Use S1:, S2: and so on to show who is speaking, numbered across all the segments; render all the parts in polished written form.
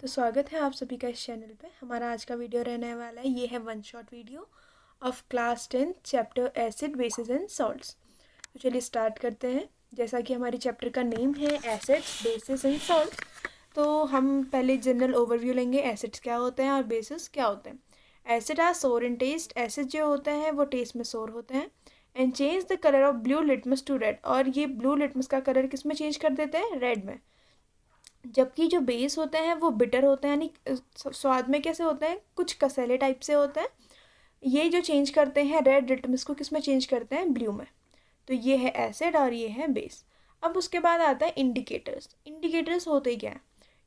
S1: तो स्वागत है आप सभी का इस चैनल पे। हमारा आज का वीडियो रहने वाला है, ये है one shot video of class 10 chapter acid basis and salts. तो चलिए स्टार्ट करते हैं। जैसा कि हमारी चैप्टर का नेम है एसिड्स बेसिस एंड सॉल्ट्स, तो हम पहले जनरल ओवरव्यू लेंगे। एसिड्स क्या होते हैं और बेसिस क्या होते हैं। एसिड आर सोर इन टेस्ट। एसिड जो होते हैं वो टेस्ट में सोर होते हैं। And change the colour of blue litmus to red. और ये ब्लू लिटमस का कलर किस में चेंज कर देते हैं? रेड में। जबकि जो बेस होते हैं वो बिटर होते हैं, यानी स्वाद में कैसे होते हैं? कुछ कसेले टाइप से होते हैं। ये जो चेंज करते हैं रेड लिटमस को किस में चेंज करते हैं? ब्लू में। तो ये है एसिड और ये है बेस। अब उसके बाद आता है इंडिकेटर्स। इंडिकेटर्स होते क्या हैं?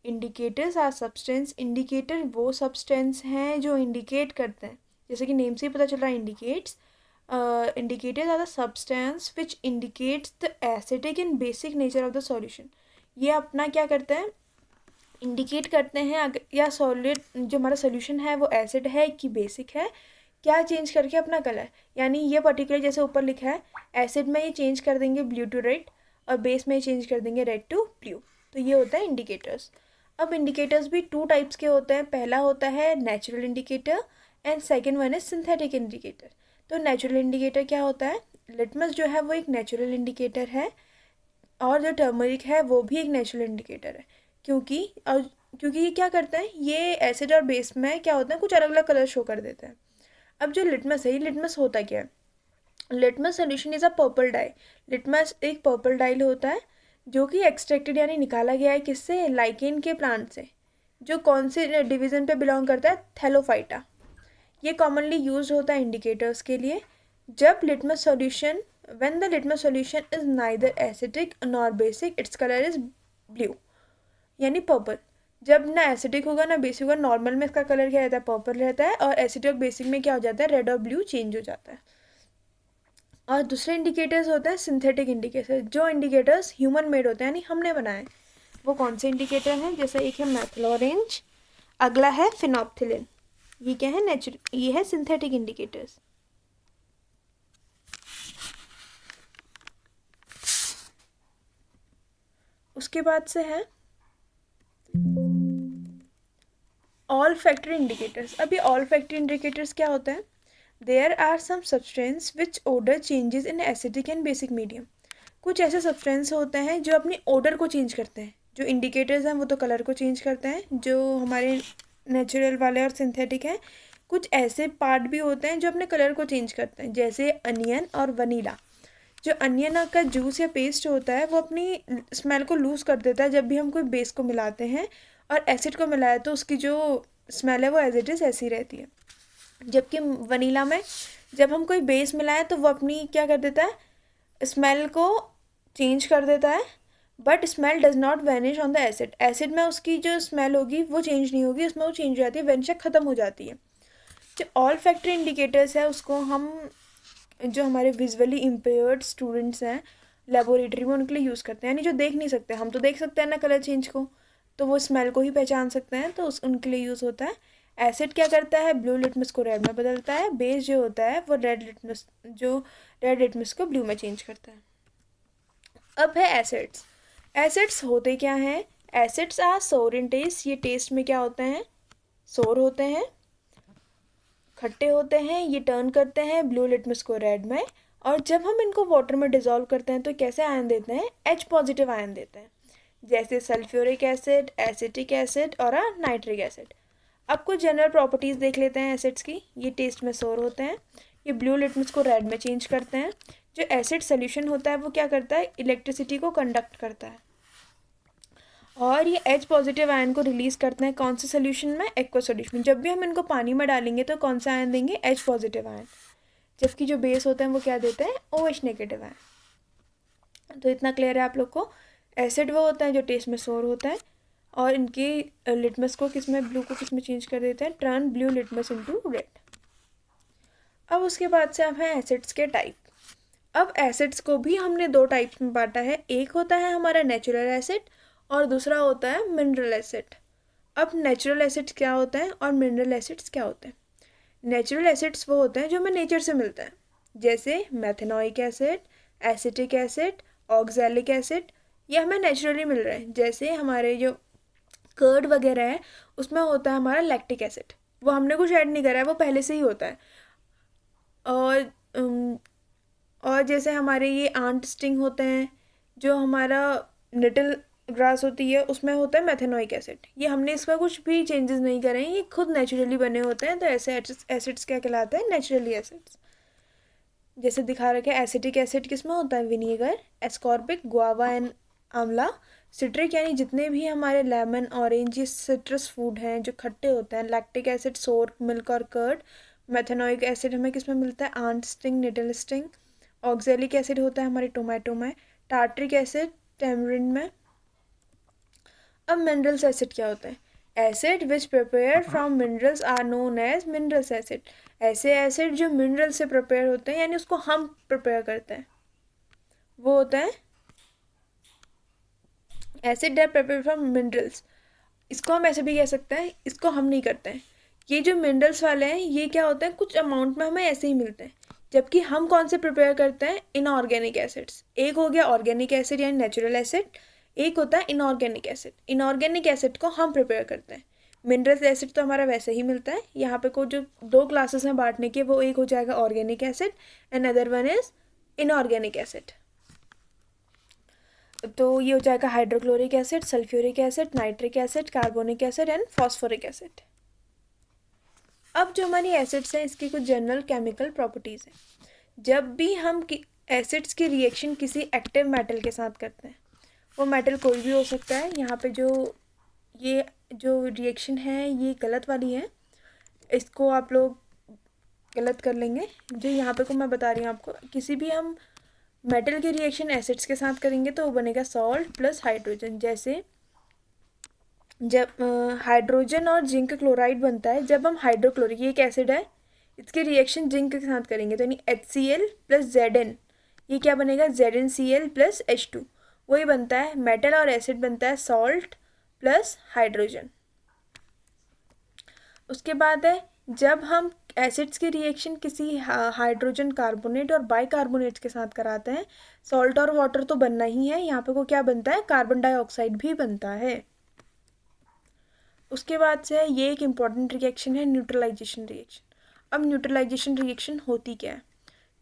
S1: Indicators are substance. इंडिकेटर वो सब्सटेंस हैं जो इंडिकेट करते हैं, जैसे कि नेम से ही पता चल रहा है indicates. Indicators are the substance which indicates the acidic and basic nature of the solution. ये अपना क्या करते हैं? इंडिकेट करते हैं या सॉलिड जो हमारा सोल्यूशन है वो एसिड है कि बेसिक है, क्या चेंज करके अपना कलर। यानी ये पर्टिकुलर जैसे ऊपर लिखा है, एसिड में ये चेंज कर देंगे ब्लू टू रेड और बेस में ये चेंज कर देंगे रेड टू ब्लू। तो ये होता है इंडिकेटर्स। अब इंडिकेटर्स भी टू टाइप्स के होते हैं। पहला होता है natural indicator and second one is synthetic indicator. तो नेचुरल इंडिकेटर क्या होता है? लिटमस जो है वो एक नेचुरल इंडिकेटर है और जो टर्मरिक है वो भी एक नेचुरल इंडिकेटर है, क्योंकि ये क्या करते हैं, ये एसिड और बेस में क्या होता है, कुछ अलग अलग कलर शो कर देते हैं। अब जो लिटमस है, ये लिटमस होता क्या है? Litmus solution is a purple dye. Litmus एक पर्पल डाई होता है जो कि एक्सट्रैक्टेड यानी निकाला गया है किससे? लाइकेन के प्लांट से, जो कौन से डिवीज़न पे बिलोंग करता है? थैलोफाइटा। ये कॉमनली यूज होता है इंडिकेटर्स के लिए। जब litmus solution when the litmus solution is neither acidic nor basic, its color is blue यानी पर्पल। जब ना एसिडिक होगा ना बेसिक होगा, नॉर्मल में इसका कलर क्या रहता है? पर्पल रहता है। और एसिडिक और बेसिक में क्या हो जाता है? रेड और ब्लू चेंज हो जाता है। और दूसरे इंडिकेटर्स होते हैं सिंथेटिक इंडिकेटर। जो इंडिकेटर्स ह्यूमन मेड होते हैं यानी हमने बनाए, वो कौन से इंडिकेटर हैं? जैसे एक है मैथिल ऑरेंज, अगला है फिनोप्थिलिन। ये क्या है? ये है सिंथेटिक इंडिकेटर्स। उसके बाद से है ऑल फैक्टर इंडिकेटर्स। अभी ऑल फैक्टर इंडिकेटर्स क्या होते हैं? There are some substance which odour changes in acidic and basic medium. कुछ ऐसे सब्सटेंस होते हैं जो अपनी ओडर को चेंज करते हैं। जो इंडिकेटर्स हैं वो तो कलर को चेंज करते हैं, जो हमारे नेचुरल वाले और सिंथेटिक हैं। कुछ ऐसे पार्ट भी होते हैं जो अपने कलर को चेंज करते हैं, जैसे अनियन और वनीला। जो अनियन का जूस या पेस्ट होता है वो अपनी स्मेल को लूज़ कर देता है जब भी हम कोई बेस को मिलाते हैं, और एसिड को मिलाया तो उसकी जो स्मेल है वो एज इट इज़ ऐसी रहती है। जबकि वनीला में जब हम कोई बेस मिलाएं तो वो अपनी क्या कर देता है? स्मेल को चेंज कर देता है, but smell does not vanish on the acid. Acid में उसकी जो स्मेल होगी वो चेंज नहीं होगी, उसमें वो चेंज हो जाती है, वैनिश ख़त्म हो जाती है। जो ऑल फैक्टर इंडिकेटर्स है उसको हम, जो हमारे विजुअली इम्पेयर्ड स्टूडेंट्स हैं लेबोरेटरी में, उनके लिए यूज़ करते हैं। यानी जो देख नहीं सकते, हम तो देख सकते हैं ना कलर चेंज को, तो वो स्मेल को ही पहचान सकते हैं, तो उनके लिए यूज़ होता है। एसिड क्या करता है? ब्लू लिटमस को रेड में बदलता है। बेस जो होता है वो रेड लिटमस को ब्लू में चेंज करता है। अब है एसिड्स। एसिड्स होते क्या हैं? एसिड्स आर सोर इन टेस्ट। ये टेस्ट में क्या होते हैं? सोर होते हैं, खट्टे होते हैं। ये टर्न करते हैं ब्लू लिटमस को रेड में। और जब हम इनको वाटर में डिज़ोल्व करते हैं तो कैसे आयन देते हैं? H पॉजिटिव आयन देते हैं, जैसे सल्फ्यूरिक एसिड, एसिटिक एसिड और नाइट्रिक एसिड। अब कुछ जनरल प्रॉपर्टीज़ देख लेते हैं एसिड्स की। ये टेस्ट में सोर होते हैं, ये ब्लू लिटमस को रेड में चेंज करते हैं। जो एसिड सोल्यूशन होता है वो क्या करता है? इलेक्ट्रिसिटी को कंडक्ट करता है, और ये H पॉजिटिव आयन को रिलीज़ करते हैं कौन से सोल्यूशन में? एक्वा सोल्यूशन में। जब भी हम इनको पानी में डालेंगे तो कौन सा आयन देंगे? H positive ion. जबकि जो बेस होते हैं वो क्या देते हैं? OH negative ion. तो इतना क्लियर है आप लोग को। एसिड वो होता है जो टेस्ट में सोर होता है, और इनकी लिटमस को किस में, ब्लू को किस में चेंज कर देते हैं? Turn blue litmus into red. अब उसके बाद से अब है एसिड्स के टाइप। अब एसिड्स को भी हमने दो टाइप्स में बांटा है। एक होता है हमारा नेचुरल एसिड और दूसरा होता है मिनरल एसिड। अब नेचुरल एसिड्स क्या होते हैं और मिनरल एसिड्स क्या होते हैं? नेचुरल एसिड्स वो होते हैं जो हमें नेचर से मिलते हैं, जैसे methanoic acid, acetic acid, oxalic acid. ये हमें नेचुरली मिल रहे हैं। जैसे हमारे जो कर्ड वगैरह है उसमें होता है हमारा लैक्टिक एसिड, वो हमने कुछ ऐड नहीं करा है, वो पहले से ही होता है। और और जैसे हमारे ये आंट स्टिंग होते हैं, जो हमारा निटल ग्रास होती है उसमें होता है मेथेनोइक एसिड, ये हमने इसका कुछ भी चेंजेस नहीं करे हैं, ये खुद नेचुरली बने होते हैं। तो ऐसे एसिड्स क्या कहलाते हैं? Naturally acids. जैसे दिखा रखे एसिटिक एसिड किसमें होता है? Vinegar, ascorbic, guava and amla. Citric यानी जितने भी हमारे लेमन, ऑरेंज, ये सिट्रस फूड हैं जो खट्टे होते हैं। लैक्टिक एसिड सोर मिल्क और कर्ड। मेथेनोइक एसिड हमें किसमें मिलता है? Ant sting, nettle sting. Oxalic acid होता है हमारे टोमेटो में। टार्ट्रिक एसिड टैमरिंड में। अब मिनरल्स एसिड क्या होता है? Acid which prepare from minerals are known as minerals acid. ऐसे एसिड जो मिनरल से प्रिपेयर होते हैं, यानी उसको हम प्रिपेयर करते हैं, वो होता है acid that prepare from minerals. इसको हम ऐसे भी कह सकते हैं, इसको हम नहीं करते हैं। ये जो मिनरल्स वाले हैं ये क्या होते हैं? कुछ अमाउंट में हमें ऐसे ही मिलते हैं, जबकि हम कौन से प्रिपेयर करते हैं? Inorganic acids. एक हो गया ऑर्गेनिक एसिड यानी नेचुरल एसिड, एक होता है इनऑर्गेनिक एसिड। इनऑर्गेनिक एसिड को हम प्रिपेयर करते हैं। मिनरल्स एसिड तो हमारा वैसे ही मिलता है। यहाँ पे को जो दो क्लासेस हैं बांटने के, वो एक हो जाएगा organic acid and other one is inorganic acid. तो ये हो जाएगा hydrochloric acid, sulphuric acid, nitric acid, carbonic acid and phosphoric acid. अब जो हमारी एसिड्स हैं इसकी कुछ जनरल केमिकल प्रॉपर्टीज़ हैं। जब भी हम एसिड्स की रिएक्शन किसी एक्टिव मेटल के साथ करते हैं, वो मेटल कोई भी हो सकता है। यहाँ पे ये जो रिएक्शन है ये गलत वाली है, इसको आप लोग गलत कर लेंगे। जो यहाँ पे को मैं बता रही हूँ आपको, किसी भी हम मेटल की रिएक्शन एसिड्स के साथ करेंगे तो वो बनेगा सॉल्ट प्लस हाइड्रोजन। जैसे जब हाइड्रोजन और जिंक क्लोराइड बनता है, जब हम हाइड्रोक्लोरिक, ये एक एसिड है, इसकी रिएक्शन जिंक के साथ करेंगे तो यानी HCl प्लस Zn, ये क्या बनेगा? ZnCl plus H2। वही बनता है मेटल और एसिड बनता है सॉल्ट प्लस हाइड्रोजन। उसके बाद है जब हम एसिड्स की रिएक्शन किसी हाइड्रोजन कार्बोनेट और बाइकार्बोनेट्स के साथ कराते हैं, सॉल्ट और वाटर तो बनना ही है, यहाँ पे को क्या बनता है? कार्बन डाइऑक्साइड भी बनता है। उसके बाद से ये एक इम्पॉर्टेंट रिएक्शन है न्यूट्रलाइजेशन रिएक्शन। अब न्यूट्रलाइजेशन रिएक्शन होती क्या है?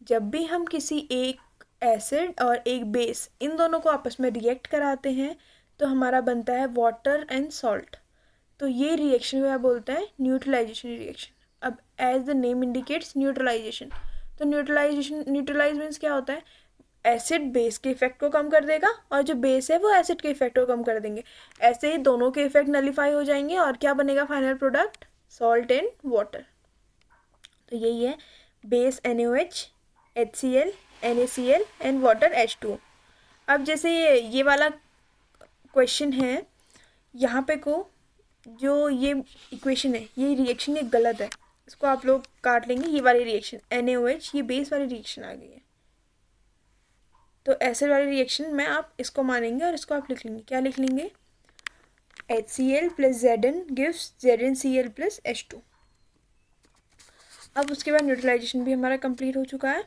S1: जब भी हम किसी एक एसिड और एक बेस, इन दोनों को आपस में रिएक्ट कराते हैं तो हमारा बनता है वाटर एंड सॉल्ट। तो ये रिएक्शन क्या बोलते हैं? Neutralization reaction. अब as the name indicates neutralization, तो न्यूट्रलाइज मीन्स क्या होता है? एसिड बेस के इफेक्ट को कम कर देगा और जो बेस है वो एसिड के इफेक्ट को कम कर देंगे। ऐसे ही दोनों के इफेक्ट नलीफाई हो जाएंगे और क्या बनेगा final product? Salt and water. तो यही है base NaOH, HCl, NaCl and water H2O। अब जैसे ये वाला क्वेश्चन है, यहाँ पे को जो ये इक्वेशन है, ये रिएक्शन ये गलत है, इसको आप लोग काट लेंगे। ये वाली रिएक्शन NaOH, ये बेस वाली रिएक्शन आ गई है, तो एसिड वाली रिएक्शन में आप इसको मानेंगे और इसको आप लिख लेंगे। क्या लिख लेंगे? HCl plus Zn gives ZnCl plus H2। अब उसके बाद न्यूट्रलाइजेशन भी हमारा कंप्लीट हो चुका है।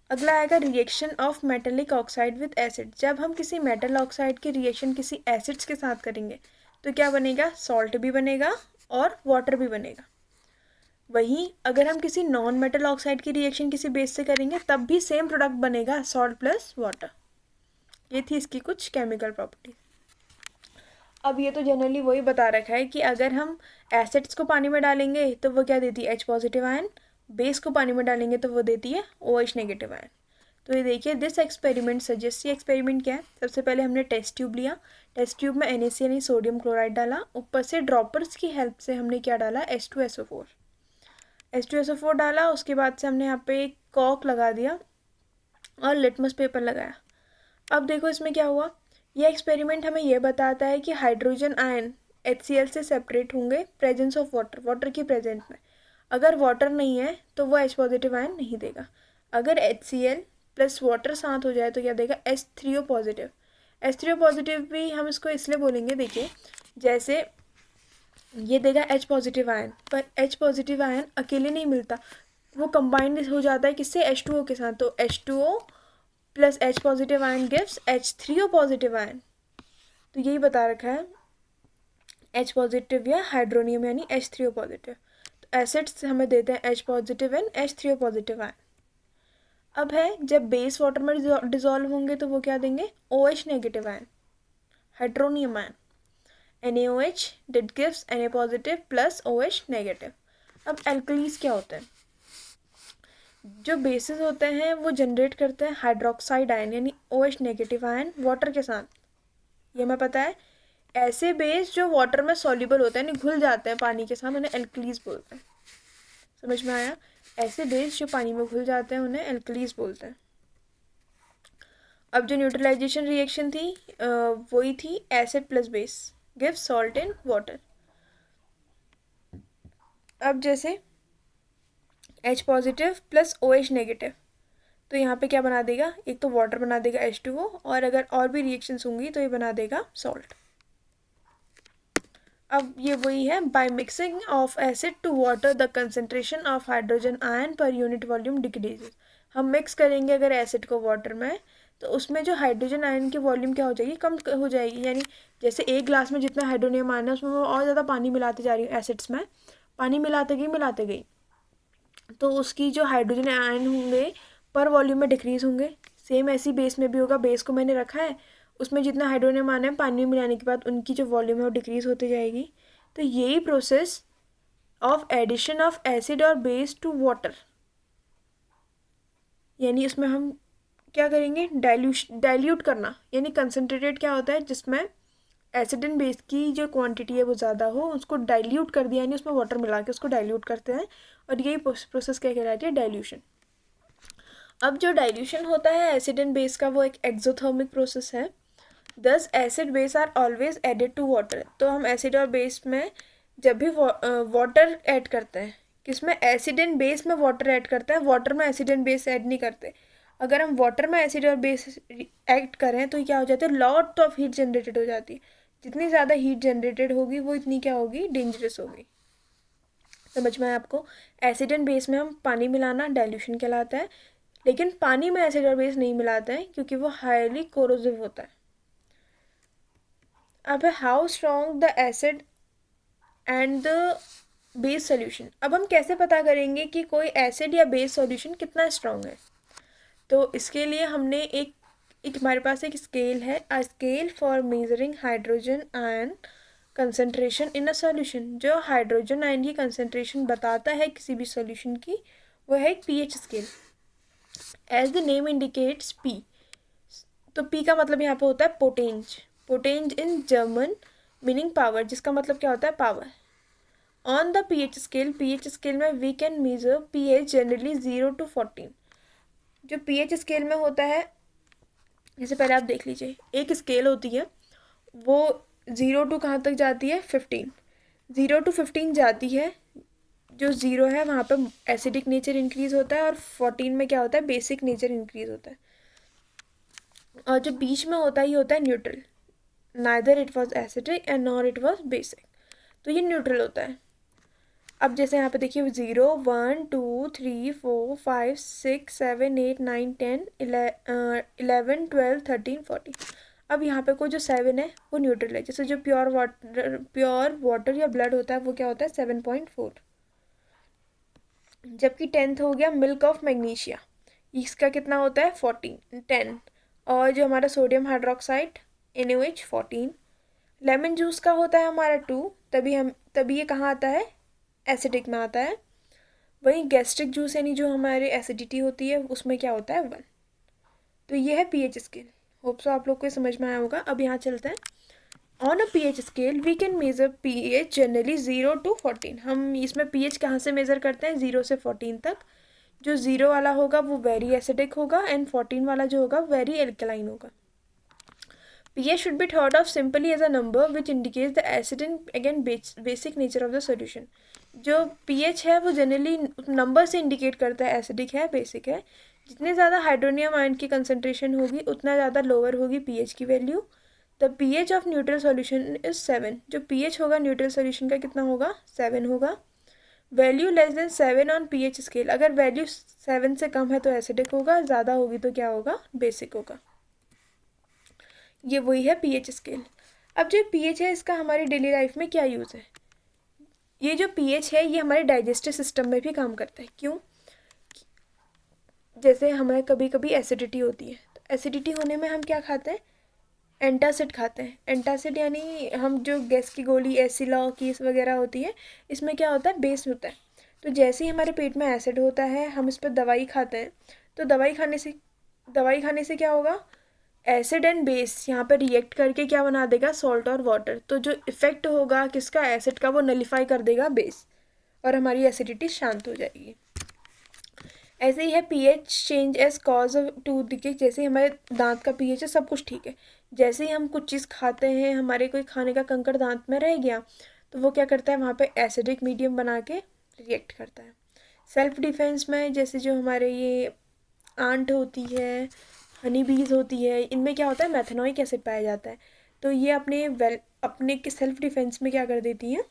S1: अगला आएगा reaction of metallic oxide with acid. जब हम किसी मेटल ऑक्साइड की रिएक्शन किसी एसिड्स के साथ करेंगे तो क्या बनेगा? सॉल्ट भी बनेगा और वाटर भी बनेगा। वहीं अगर हम किसी नॉन मेटल ऑक्साइड की रिएक्शन किसी बेस से करेंगे तब भी सेम प्रोडक्ट बनेगा, सॉल्ट प्लस वाटर। ये थी इसकी कुछ केमिकल प्रॉपर्टी। अब ये तो जनरली वही बता रखा है कि अगर हम एसिड्स को पानी में डालेंगे तो वो क्या देती है? H positive ion. बेस को पानी में डालेंगे तो वो देती है OH नेगेटिव आयन। तो ये देखिए दिस एक्सपेरिमेंट सजेस्ट। ये एक्सपेरिमेंट क्या है? सबसे पहले हमने टेस्ट ट्यूब लिया, टेस्ट ट्यूब में NaC यानी सोडियम क्लोराइड डाला, ऊपर से ड्रॉपर्स की हेल्प से हमने क्या डाला? H2SO4 डाला। उसके बाद से हमने यहाँ पे एक कॉक लगा दिया और लिटमस पेपर लगाया। अब देखो इसमें क्या हुआ। यह एक्सपेरिमेंट हमें यह बताता है कि हाइड्रोजन आयन HCl से सेपरेट होंगे प्रेजेंस ऑफ वाटर की प्रेजेंट में। अगर वाटर नहीं है तो वो H पॉजिटिव आयन नहीं देगा। अगर HCl प्लस वाटर साथ हो जाए तो क्या देगा? H3O positive. H3O पॉजिटिव भी हम इसको इसलिए बोलेंगे, देखिए जैसे ये देगा H पॉजिटिव आयन, पर H पॉजिटिव आयन अकेले नहीं मिलता, वो कंबाइंड हो जाता है किससे? H2O के साथ। तो H2O plus H positive ion gives H3O positive ion. तो यही बता रखा है H पॉजिटिव या हाइड्रोनियम यानी H3O पॉजिटिव। तो एसिड्स हमें देते हैं H positive and H3O positive ion. अब है जब बेस वाटर में डिजोल्व होंगे तो वो क्या देंगे, OH negative ion, hydronium ion. NaOH that gives Na positive plus OH negative। अब एल्कलीज क्या होते हैं, जो बेसिस होते हैं वो जनरेट करते हैं हाइड्रोक्साइड आयन यानी OH नेगेटिव आयन वाटर के साथ। ये हमें पता है। ऐसे बेस जो वाटर में सॉल्युबल होते हैं यानी घुल जाते हैं पानी के साथ, उन्हें एल्कलीज बोलते हैं। समझ में आया? ऐसे बेस जो पानी में घुल जाते हैं उन्हें एल्कलीज बोलते हैं। अब जो न्यूट्रलाइजेशन रिएक्शन थी वही थी acid plus base give salt in water. अब जैसे H positive plus OH negative, तो यहाँ पे क्या बना देगा, एक तो वाटर बना देगा H2O, और अगर और भी रिएक्शंस होंगी तो ये बना देगा सॉल्ट। अब ये वही है, by mixing of acid to water the concentration of hydrogen ion per unit volume decreases. हम मिक्स करेंगे अगर एसिड को वाटर में, तो उसमें जो हाइड्रोजन आयन की वॉल्यूम क्या हो जाएगी, कम हो जाएगी। यानी जैसे एक ग्लास में जितना हाइड्रोनियम आयन है उसमें वो और ज़्यादा पानी मिलाते जा रही है, एसिड्स में पानी मिलाते गई, तो उसकी जो हाइड्रोजन आयन होंगे पर वॉल्यूम में डिक्रीज़ होंगे। सेम ऐसी बेस में भी होगा, बेस को मैंने रखा है, उसमें जितना हाइड्रोनियम आयन है पानी में मिलाने के बाद उनकी जो वॉल्यूम है वो डिक्रीज़ होती जाएगी। तो यही process of addition of acid और बेस टू वाटर, यानी उसमें हम क्या करेंगे, डाइल्यूट करना, यानी कंसनट्रेटेड क्या होता है जिसमें एसिड एंड बेस की जो क्वांटिटी है वो ज़्यादा हो, उसको डाइल्यूट कर दिया, यानी उसमें वाटर मिला के उसको डाइल्यूट करते हैं, और यही प्रोसेस क्या कहलाती है, डाइल्यूशन। अब जो डाइल्यूशन होता है एसिड एंड बेस का वो एक एक्सोथर्मिक प्रोसेस है। Thus acid base are always added to water. तो हम एसिड और बेस में जब भी वाटर ऐड करते हैं, किसमें, एसिड एंड बेस में वाटर ऐड करते हैं, वाटर में एसिड एंड बेस ऐड नहीं करते। अगर हम वाटर में एसिड और बेस ऐड करें तो क्या हो जाता है, लॉट ऑफ हीट जनरेटेड हो जाती है। जितनी ज़्यादा हीट जनरेटेड होगी वो इतनी क्या होगी, डेंजरस होगी। समझ में आया आपको? एसिड एंड बेस में हम पानी मिलाना डाइल्यूशन कहलाता है, लेकिन पानी में एसिड और बेस नहीं मिलाते हैं क्योंकि वो हाईली कोरोसिव होता है। अब है how strong the acid and the base solution. अब हम कैसे पता करेंगे कि कोई एसिड या बेस सॉल्यूशन कितना स्ट्रॉन्ग है, तो इसके लिए हमने एक हमारे पास एक स्केल है, a scale for measuring hydrogen ion concentration in a solution. जो हाइड्रोजन आयन की कंसंट्रेशन बताता है किसी भी सॉल्यूशन की, वो है एक pH scale. As the name indicates P, तो P का मतलब यहाँ पे होता है potenz, potenz in German meaning power, जिसका मतलब क्या होता है, power. On the pH scale में we can measure pH generally 0 to 14। जो pH स्केल में होता है, जैसे पहले आप देख लीजिए, एक स्केल होती है वो 0 to कहाँ तक जाती है, 15। 0 to 15 जाती है, जो 0 है वहाँ पे एसिडिक नेचर इंक्रीज होता है, और 14 में क्या होता है, बेसिक नेचर इंक्रीज होता है। और जो बीच में होता है ये होता है neutral, neither it was acidic and nor it was basic, तो ये न्यूट्रल होता है। अब जैसे यहाँ पे देखिए 0 1 2 3 4 5 6 7 8 9 10 11 12 13 14। अब यहाँ पे कोई जो 7 है वो न्यूट्रल है। जैसे जो प्योर वाटर या ब्लड होता है वो क्या होता है, 7.4। जबकि 10th हो गया मिल्क ऑफ मैग्नीशिया, इसका कितना होता है, 10। और जो हमारा sodium hydroxide NaOH 14। Lemon juice का होता है हमारा 2, तभी ये कहाँ आता है, एसिडिक में आता है। वही गैस्ट्रिक जूस यानी जो हमारे एसिडिटी होती है उसमें क्या होता है, 1। तो ये है pH स्केल। होप सो आप लोग को समझ में आया होगा। अब यहाँ चलते हैं, on a pH scale we can measure pH generally 0 to 14। हम इसमें pH कहाँ से मेज़र करते हैं, 0 से 14 तक। जो 0 वाला होगा वो वेरी एसिडिक होगा, एंड 14 वाला जो होगा वेरी एल्कलाइन होगा। pH should be thought of simply as a number which indicates the acid and again basic nature of the solution। जो pH है वो जनरली नंबर से इंडिकेट करता है एसिडिक है बेसिक है। जितने ज़्यादा हाइड्रोनियम आयन की कंसंट्रेशन होगी उतना ज़्यादा लोअर होगी pH की value. The pH of neutral solution is 7। जो pH होगा न्यूट्रल सॉल्यूशन का कितना होगा, 7 होगा। Value less than 7 on pH scale, अगर वैल्यू 7 से कम है तो एसिडिक होगा, ज़्यादा होगी तो क्या होगा, बेसिक होगा। ये वही है pH स्केल। अब जो पीएच है इसका हमारी डेली लाइफ में क्या यूज़ है? ये जो पीएच है ये हमारे डाइजेस्टिव सिस्टम में भी काम करता है। क्यों? जैसे हमें कभी कभी एसिडिटी होती है, तो एसिडिटी होने में हम क्या खाते हैं? एंटासिड खाते हैं। एंटासिड यानी हम जो गैस की गोली एसिलॉकीस वगैरह होती है, इसमें क्या होता है? बेस होता है। तो जैसे ही हमारे पेट में एसिड होता है, हम इस पर दवाई खाते हैं, तो दवाई खाने से क्या होगा? एसिड एंड बेस यहाँ पर रिएक्ट करके क्या बना देगा? सॉल्ट और वाटर। तो जो इफेक्ट होगा किसका? एसिड का, वो नलिफाई कर देगा बेस, और हमारी एसिडिटी शांत हो जाएगी। ऐसे ही है pH change as cause of tooth decay. जैसे ही हमारे दांत का पीएच है, सब कुछ ठीक है, जैसे ही हम कुछ चीज़ खाते हैं, हमारे कोई खाने का कंकड़ दांत में रह गया, तो वो क्या करता है? वहाँ पे एसिडिक मीडियम बना के रिएक्ट करता है। सेल्फ डिफेंस में जैसे जो हमारे ये आंट होती है, हनी बीज होती है, इनमें क्या होता है? मैथेनोइक एसिड पाया जाता है। तो ये अपने के सेल्फ डिफेंस में क्या कर देती हैं?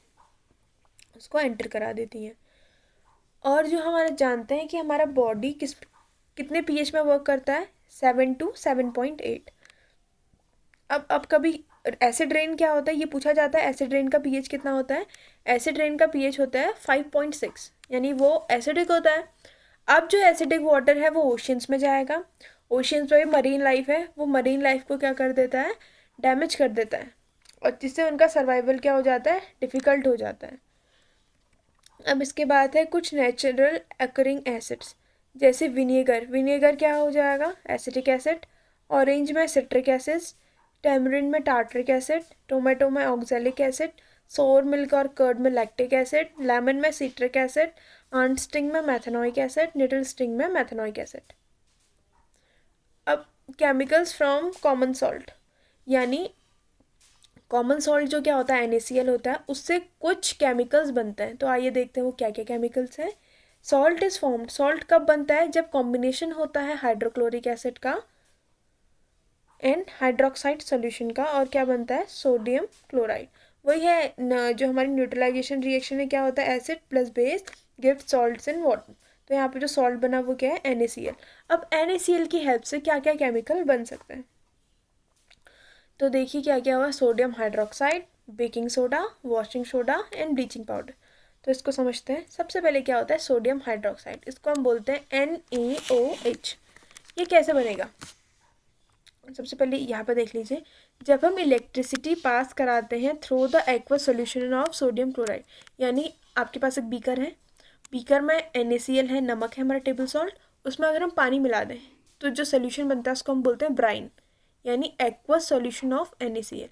S1: उसको एंटर करा देती हैं। और जो हमारा जानते हैं कि हमारा बॉडी कितने पीएच में वर्क करता है? 7 to 7.8। अब कभी एसिड रेन क्या होता है ये पूछा जाता है, एसिड रेन का पीएच कितना होता है? एसिड रेन का पीएच होता है 5.6, यानी वो एसिडिक होता है। अब जो एसिडिक वाटर है वो ओशियंस में जाएगा। ओशियंस में भी मरीन लाइफ है, वो मरीन लाइफ को क्या कर देता है? डैमेज कर देता है, और जिससे उनका सर्वाइवल क्या हो जाता है? डिफ़िकल्ट हो जाता है। अब इसके बाद है कुछ नेचुरल अकरिंग एसिड्स, जैसे विनेगर क्या हो जाएगा? Acetic acid. ऑरेंज में सिट्रिक एसिड, टैमरिंड में टार्टरिक एसिड, टोमेटो में ऑक्सैलिक एसिड, सोर मिल्क और कर्ड में लैक्टिक एसिड, लेमन में सिट्रिक एसिड, आंट स्टिंग में मैथेनोइक एसिड, निडल स्टिंग में मैथेनोइक एसिड। अब केमिकल्स फ्रॉम कॉमन सॉल्ट, यानी कॉमन सॉल्ट जो क्या होता है? NaCl होता है, उससे कुछ केमिकल्स बनते हैं। तो आइए देखते हैं वो क्या क्या केमिकल्स हैं। सॉल्ट इज फॉर्म्ड, सॉल्ट कब बनता है? जब कॉम्बिनेशन होता है हाइड्रोक्लोरिक एसिड का एंड हाइड्रोक्साइड सोल्यूशन का, और क्या बनता है? Sodium chloride. वही है जो हमारी न्यूट्रलाइजेशन रिएक्शन में क्या होता है? Acid plus base give salts in water. तो यहाँ पे जो सॉल्ट बना वो क्या है? NaCl। अब NaCl की हेल्प से क्या क्या केमिकल बन सकते हैं? तो देखिए क्या क्या हुआ? Sodium hydroxide, baking soda, washing soda and bleaching powder. तो इसको समझते हैं। सबसे पहले क्या होता है? सोडियम हाइड्रोक्साइड, इसको हम बोलते हैं NaOH। ये कैसे बनेगा? सबसे पहले यहाँ पर देख लीजिए, जब हम इलेक्ट्रिसिटी पास कराते हैं through the aqueous solution of sodium chloride, यानी आपके पास एक बीकर है, बीकर में NaCl है, नमक है हमारा टेबल सॉल्ट, उसमें अगर हम पानी मिला दें तो जो सोल्यूशन बनता है उसको हम बोलते हैं ब्राइन, यानी एक्वस सॉल्यूशन ऑफ NaCl।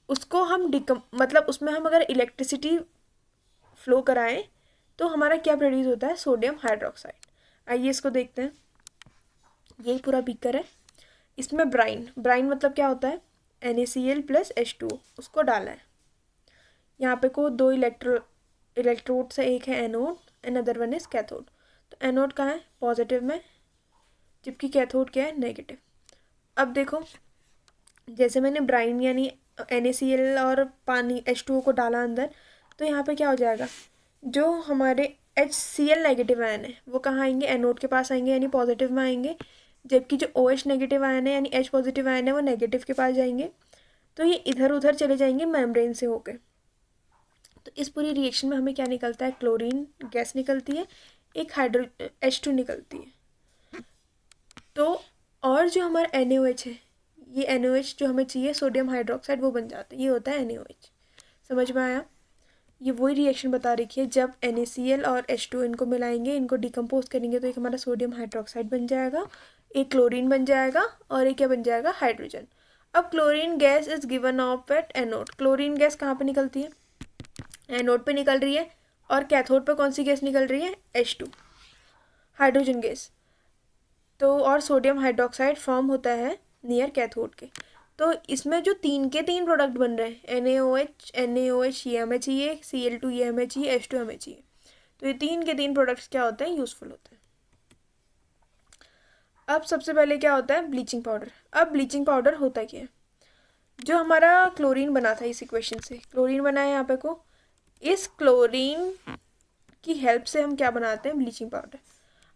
S1: उसको हम मतलब उसमें हम अगर इलेक्ट्रिसिटी फ्लो कराएं तो हमारा क्या प्रोड्यूस होता है? Sodium hydroxide. आइए इसको देखते हैं। ये पूरा बीकर है, इसमें ब्राइन मतलब क्या होता है? NaCl प्लस H2O, उसको डाला है। यहाँ पे को दो इलेक्ट्रोड से, एक है anode and other one is cathode. तो एनोड कहाँ है? पॉजिटिव में, जबकि कैथोड क्या है? नेगेटिव। अब देखो, जैसे मैंने ब्राइन यानी NaCl और पानी H2O को डाला अंदर, तो यहाँ पे क्या हो जाएगा? जो हमारे HCl नेगेटिव आयन है वो कहाँ आएंगे? एनोड के पास आएंगे, यानी पॉजिटिव में आएंगे, जबकि जो OH नेगेटिव आयन है यानी H पॉजिटिव आयन है वो नेगेटिव के पास जाएंगे। तो ये इधर उधर चले जाएंगे मेम्ब्रेन से होकर। तो इस पूरी रिएक्शन में हमें क्या निकलता है? क्लोरीन गैस निकलती है, एक H2 निकलती है। तो और जो हमारा NaOH है, ये NaOH जो हमें चाहिए सोडियम हाइड्रोक्साइड, वो बन जाता है, ये होता है NaOH। समझ में आया? ये वही रिएक्शन बता रखी है, जब NaCl और H2 इनको मिलाएंगे, इनको डिकम्पोज करेंगे, तो एक हमारा सोडियम हाइड्रोक्साइड बन जाएगा, एक क्लोरीन बन जाएगा, और एक क्या बन जाएगा? हाइड्रोजन। अब chlorine gas is given of at anode. Chlorine gas कहाँ पे निकलती है? एनोड पे निकल रही है। और कैथोड पे कौन सी गैस निकल रही है? H2, hydrogen gas. तो और सोडियम हाइड्रोक्साइड फॉर्म होता है नियर कैथोड के। तो इसमें जो तीन के तीन प्रोडक्ट बन रहे हैं, NaOH ये हमें चाहिए, Cl2 ये हमें चाहिए, H2 हमें चाहिए। तो ये तीन के तीन प्रोडक्ट्स क्या होते हैं? यूजफुल होते हैं। अब सबसे पहले क्या होता है? Bleaching powder. अब ब्लीचिंग पाउडर होता क्या है? जो हमारा क्लोरीन बना था इस इक्वेशन से, क्लोरीन बना है यहाँ पे को, इस क्लोरीन की हेल्प से हम क्या बनाते हैं? Bleaching powder.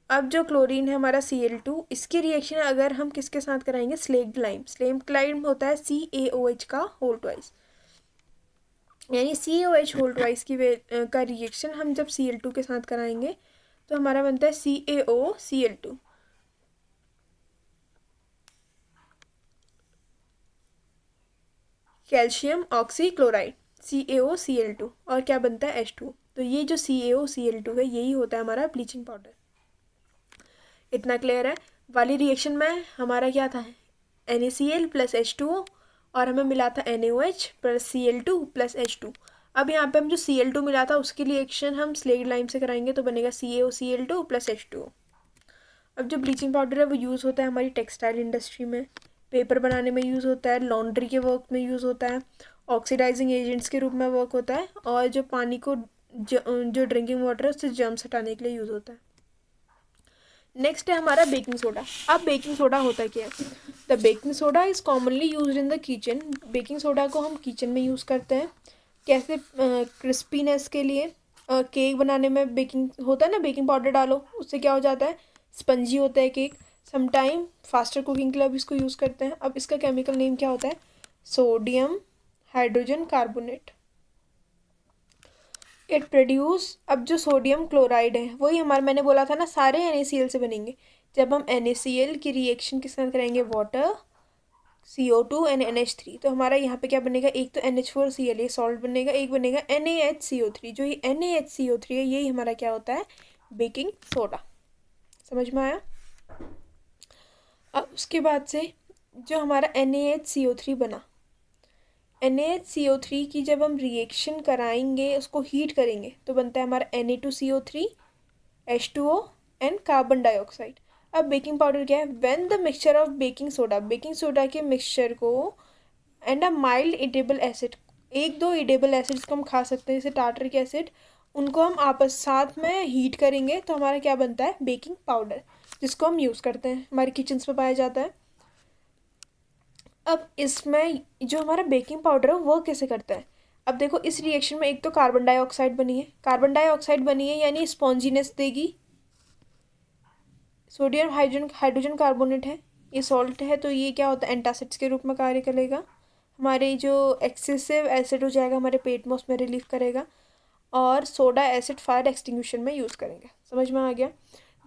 S1: अब जो क्लोरीन है हमारा Cl2, इसकी रिएक्शन अगर हम किसके साथ कराएंगे, स्लेक्ड लाइम। स्लेक्ड लाइम होता है CaOH का होल ट्वाइस, यानी CaOH होल ट्वाइस की का रिएक्शन हम जब Cl2 के साथ कराएंगे तो हमारा बनता है CaOCl2। कैल्शियम ऑक्सीक्लोराइड CaOCl2, और क्या बनता है H2। तो ये जो CaOCl2 है यही होता है हमारा ब्लीचिंग पाउडर। इतना क्लियर है। वाली रिएक्शन में हमारा क्या था, NaCl प्लस H2O, और हमें मिला था NaOH plus Cl2 plus H2। अब यहाँ पे हम जो Cl2 मिला था उसकी रिएक्शन हम स्लेक्ड लाइम से कराएंगे तो बनेगा CaOCl2 प्लस H2O। अब जो ब्लीचिंग पाउडर है वो यूज़ होता है हमारी टेक्सटाइल इंडस्ट्री में, पेपर बनाने में यूज़ होता है, लॉन्ड्री के वर्क में यूज़ होता है, ऑक्सीडाइजिंग एजेंट्स के रूप में वर्क होता है, और जो पानी को जो ड्रिंकिंग वाटर है उससे जर्म्स हटाने के लिए यूज़ होता है। नेक्स्ट है हमारा बेकिंग सोडा। अब बेकिंग सोडा होता क्या है, the baking soda is commonly use in the kitchen. Baking soda को हम किचन में यूज़ करते हैं। कैसे, क्रिस्पीनेस के लिए, केक बनाने में बेकिंग होता है ना, बेकिंग पाउडर डालो उससे क्या हो जाता है, स्पंजी होता है केक। समटाइम फास्टर कुकिंग के लिए अब इसको यूज़ करते हैं। अब इसका केमिकल नेम क्या होता है, sodium hydrogen carbonate. It produce, अब जो सोडियम क्लोराइड है वही हमारा, मैंने बोला था ना सारे NaCl से बनेंगे। जब हम NaCl की रिएक्शन किस साथ करेंगे, वाटर, CO2 एंड NH3, तो हमारा यहाँ पे क्या बनेगा, एक तो NH4Cl ये सॉल्ट बनेगा, एक बनेगा NaHCO3। जो ये NaHCO3 है यही हमारा क्या होता है, बेकिंग सोडा। समझ में आया। अब उसके बाद से जो हमारा NaHCO3 बना, NaHCO3 की जब हम रिएक्शन कराएंगे, उसको हीट करेंगे तो बनता है हमारा Na2CO3 H2O and carbon dioxide. अब बेकिंग पाउडर क्या है, when the mixture of baking soda के मिक्सचर को and a mild edible acid, एक दो इडेबल एसिड्स को हम खा सकते हैं जैसे टार्टरिक एसिड, उनको हम आपस साथ में हीट करेंगे तो हमारा क्या बनता है, बेकिंग पाउडर, जिसको हम यूज़ करते हैं, हमारे किचन्स में पाया जाता है। अब इसमें जो हमारा बेकिंग पाउडर है वो कैसे करता है, अब देखो इस रिएक्शन में एक तो कार्बन डाइऑक्साइड बनी है यानी स्पॉन्जीनेस देगी। सोडियम हाइड्रोजन कार्बोनेट है, ये सॉल्ट है, तो ये क्या होता है, एंटासिड्स के रूप में कार्य करेगा। हमारे जो एक्सेसिव एसिड हो जाएगा हमारे पेट में उसमें रिलीफ करेगा, और सोडा एसिड फायर एक्सटिंग्विशन में यूज़ करेंगे। समझ में आ गया।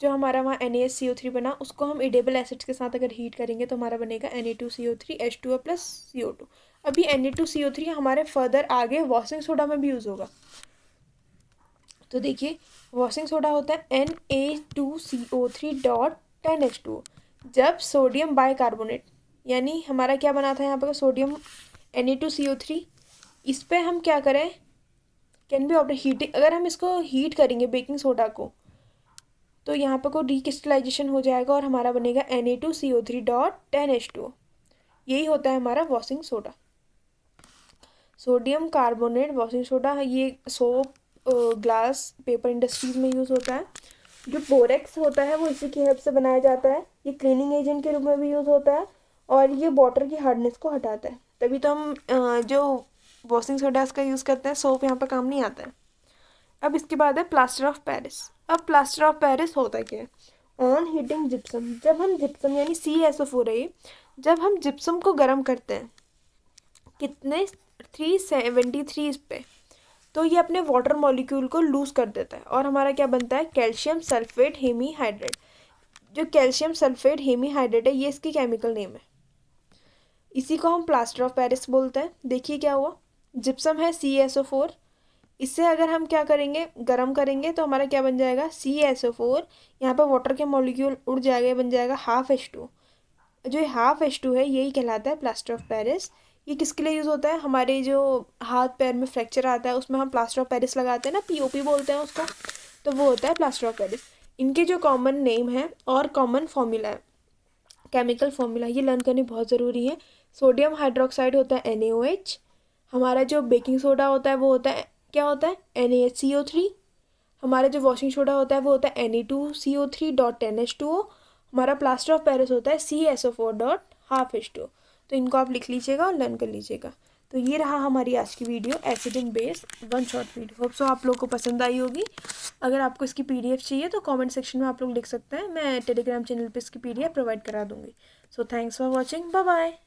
S1: जो हमारा वहाँ NaCO3 बना उसको हम इडेबल एसिड्स के साथ अगर हीट करेंगे तो हमारा बनेगा Na2CO3 H2O प्लस CO2। अभी Na2CO3 हमारे फर्दर आगे वॉशिंग सोडा में भी यूज़ होगा। तो देखिए वॉशिंग सोडा होता है Na2CO3 डॉट 10H2O। जब सोडियम बाइकार्बोनेट, यानी हमारा क्या बना था यहाँ पर, सोडियम Na2CO3, इस पर हम क्या करें, कैन बी आफ्टर हीटिंग, अगर हम इसको हीट करेंगे बेकिंग सोडा को तो यहाँ पर को डिक्रिस्टलाइजेशन हो जाएगा और हमारा बनेगा Na2CO3 डॉट 10H2O। यही होता है हमारा washing soda. Sodium carbonate washing soda, ये सोप, ग्लास, पेपर इंडस्ट्रीज में यूज़ होता है। जो बोरेक्स होता है वो इसी की हेल्प से बनाया जाता है। ये क्लीनिंग एजेंट के रूप में भी यूज़ होता है और ये वाटर की हार्डनेस को हटाता है। तभी तो हम जो वॉशिंग सोडा का यूज़ करते हैं, सोप यहाँ पर काम नहीं आता है। अब इसके बाद है प्लास्टर ऑफ पेरिस। अब प्लास्टर ऑफ पेरिस होता क्या है, ऑन हीटिंग जिप्सम, जब हम जिप्सम यानी CaSO4 है, जब हम जिप्सम को गर्म करते हैं कितने 373 पे, तो ये अपने वाटर मॉलिक्यूल को लूज कर देता है और हमारा क्या बनता है, कैल्शियम सल्फेट हेमीहाइड्रेट। जो कैल्शियम सल्फेट हेमीहाइड्रेट है ये इसकी केमिकल नेम है, इसी को हम प्लास्टर ऑफ पेरिस बोलते हैं। देखिए क्या हुआ, जिप्सम है CaSO4, इससे अगर हम क्या करेंगे, गर्म करेंगे तो हमारा क्या बन जाएगा, CaSO4, यहाँ पर वाटर के मॉलिक्यूल उड़ जाएगा, बन जाएगा हाफ H2। जो हाफ H2 है यही कहलाता है प्लास्टर ऑफ पेरिस। ये किसके लिए यूज़ होता है, हमारे जो हाथ पैर में फ्रैक्चर आता है उसमें हम प्लास्टर ऑफ पेरिस लगाते हैं ना, POP बोलते हैं उसको, तो वो होता है प्लास्टर ऑफ पेरिस। इनके जो कॉमन नेम है और कॉमन फॉर्मूला है, केमिकल फॉर्मूला, ये लर्न करनी बहुत ज़रूरी है। सोडियम हाइड्रोक्साइड होता है NaOH, हमारा जो बेकिंग सोडा होता है वो होता है, क्या होता है, NaHCO3, हमारा जो वॉशिंग सोडा होता है वो होता है Na2CO3 डॉट 10H2O, हमारा प्लास्टर ऑफ पेरिस होता है CaSO4 डॉट हाफ H2O। तो इनको आप लिख लीजिएगा और लर्न कर लीजिएगा। तो ये रहा हमारी आज की video, acid and base 1 short video. Hope so आप लोगों को पसंद आई होगी। अगर आपको इसकी PDF चाहिए तो कमेंट सेक्शन में आप लोग लिख सकते हैं, मैं टेलीग्राम चैनल पे इसकी PDF प्रोवाइड करा दूँगी। So thanks for watching, bye bye.